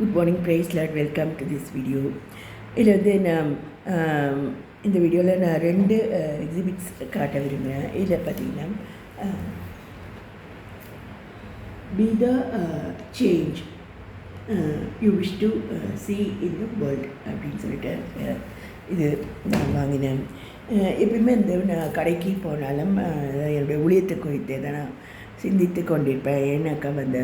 Good morning, praise Lord, welcome to this video. இதில் வந்து நான் இந்த வீடியோவில் நான் 2 எக்ஸிபிட்ஸ் காட்ட விரும்புகிறேன். இதில் பார்த்திங்கன்னா be the change you wish to see in the world அப்படின்னு சொல்லிட்டு இது நான் வாங்கினேன். எப்பயுமே இந்த நான் கடைக்கு போனாலும் என்னுடைய ஊழியத்தை குறித்து தான் நான் சிந்தித்து கொண்டிருப்பேன். ஏன்னாக்கா வந்து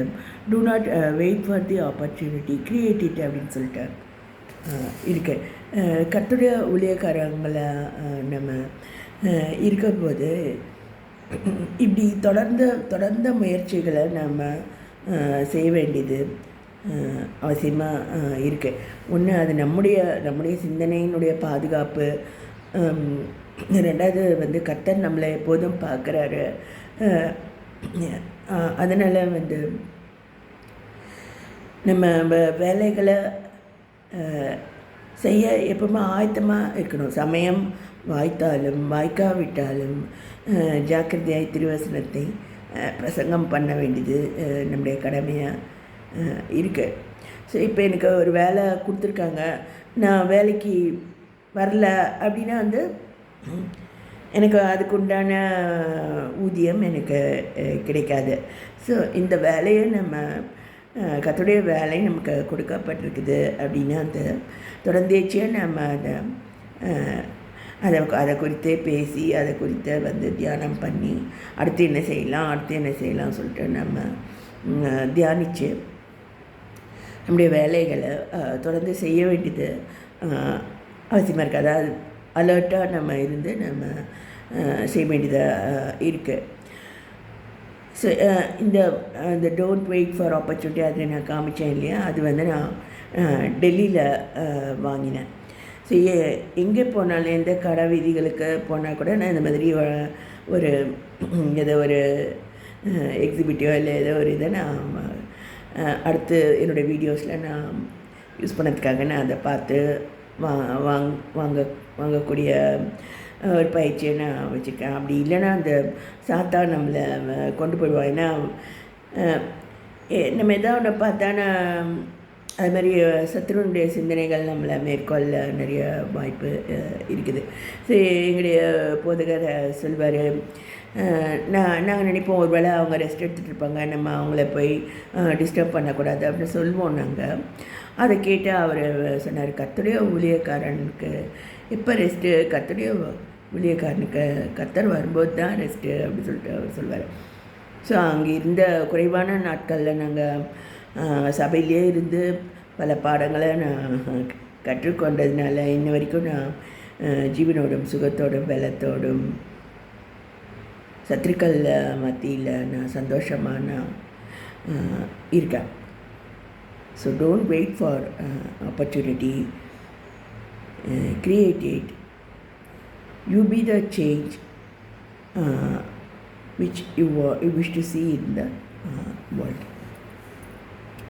do not wait for the opportunity, create it அப்படின்னு சொல்லிட்டு இருக்கு. கர்த்தருடைய ஊழியக்காரங்களை நம்ம இருக்கும்போது இப்படி தொடர்ந்த முயற்சிகளை நம்ம செய்ய வேண்டியது அவசியமாக இருக்குது. ஒன்று அது நம்முடைய சிந்தனையினுடைய பாதுகாப்பு, ரெண்டாவது வந்து கர்த்தர் நம்மளை எப்போதும் பார்க்குறாரு. அதனால் வந்து நம்ம வேலைகளை செய்ய எப்பவுமே ஆயத்தமாக இருக்கணும். சமயம் வாய்த்தாலும் வாய்க்காவிட்டாலும் ஜாக்கிரதையாய் திருவசனத்தை பிரசங்கம் பண்ண வேண்டியது நம்முடைய கடமையாக இருக்குது. ஸோ இப்போ எனக்கு ஒரு வேலை கொடுத்துருக்காங்க, நான் வேலைக்கு வரல அப்படின்னா வந்து எனக்கு அதுக்குண்டான ஊதியம் எனக்கு கிடைக்காது. ஸோ இந்த வேலையை நம்ம கர்த்தருடைய வேலை நமக்கு கொடுக்கப்பட்டிருக்குது அப்படின்னா அந்த தொடர்ந்தேச்சியாக நம்ம அதை குறித்து பேசி அதை குறித்து வந்து தியானம் பண்ணி அடுத்து என்ன செய்யலாம் சொல்லிட்டு நம்ம தியானித்து நம்முடைய வேலைகளை தொடர்ந்து செய்ய வேண்டியது அவசியமாக இருக்குது. அதாவது அலர்ட்டாக நம்ம இருந்து நம்ம செய்ய வேண்டியதாக இருக்குது. ஸோ இந்த டோன்ட் வெயிட் ஃபார் ஆப்பர்ச்சுனிட்டி அதில் நான் காமிச்சேன் இல்லையா, அது வந்து நான் டெல்லியில் வாங்கினேன். ஸோ எங்கே போனாலும் எந்த கடை வீதிகளுக்கு போனால் கூட நான் இந்த மாதிரி ஒரு எக்ஸிபிட்டிவோ இல்லை ஏதோ ஒரு இதை நான் அடுத்து என்னுடைய வீடியோஸில் நான் யூஸ் பண்ணதுக்காக நான் அதை பார்த்து வாங்கக்கூடிய ஒரு பயிற்சியை நான் வச்சுருக்கேன். அப்படி இல்லைன்னா அந்த சாத்தா நம்மளை கொண்டு போயிடுவோம். ஏன்னா நம்ம எதாவது ஒன்று பார்த்தானா அது மாதிரி சத்துருனுடைய சிந்தனைகள் நம்மளை மேற்கொள்ள நிறைய வாய்ப்பு இருக்குது. சரி, எங்களுடைய போதகர் சொல்வார், நாங்கள் நினைப்போம் ஒரு வேளை அவங்க ரெஸ்ட் எடுத்துகிட்டு இருப்பாங்க, நம்ம அவங்கள போய் டிஸ்டர்ப் பண்ணக்கூடாது அப்படின்னு சொல்லுவோம். நாங்கள் அதை கேட்டு அவர் சொன்னார், கர்த்தருடைய ஊழியக்காரனுக்கு எப்போ ரெஸ்ட்டு, கர்த்தருடைய ஊழியக்காரனுக்கு கர்த்தர் வரும்போது தான் ரெஸ்ட்டு அப்படின்னு சொல்லிட்டு அவர் சொல்வார். ஸோ அங்கே இருந்த குறைவான நாட்களில் நாங்கள் சபையிலே இருந்து பல பாடங்களை நான் கற்றுக்கொண்டதுனால இன்ன வரைக்கும் நான் ஜீவனோடும் சுகத்தோடும் பலத்தோடும் சத்துருக்கள் மத்தியில் நான் சந்தோஷமாக நான் இருக்கேன். So don't wait for opportunity, create it. You be the change which you wish to see in the world.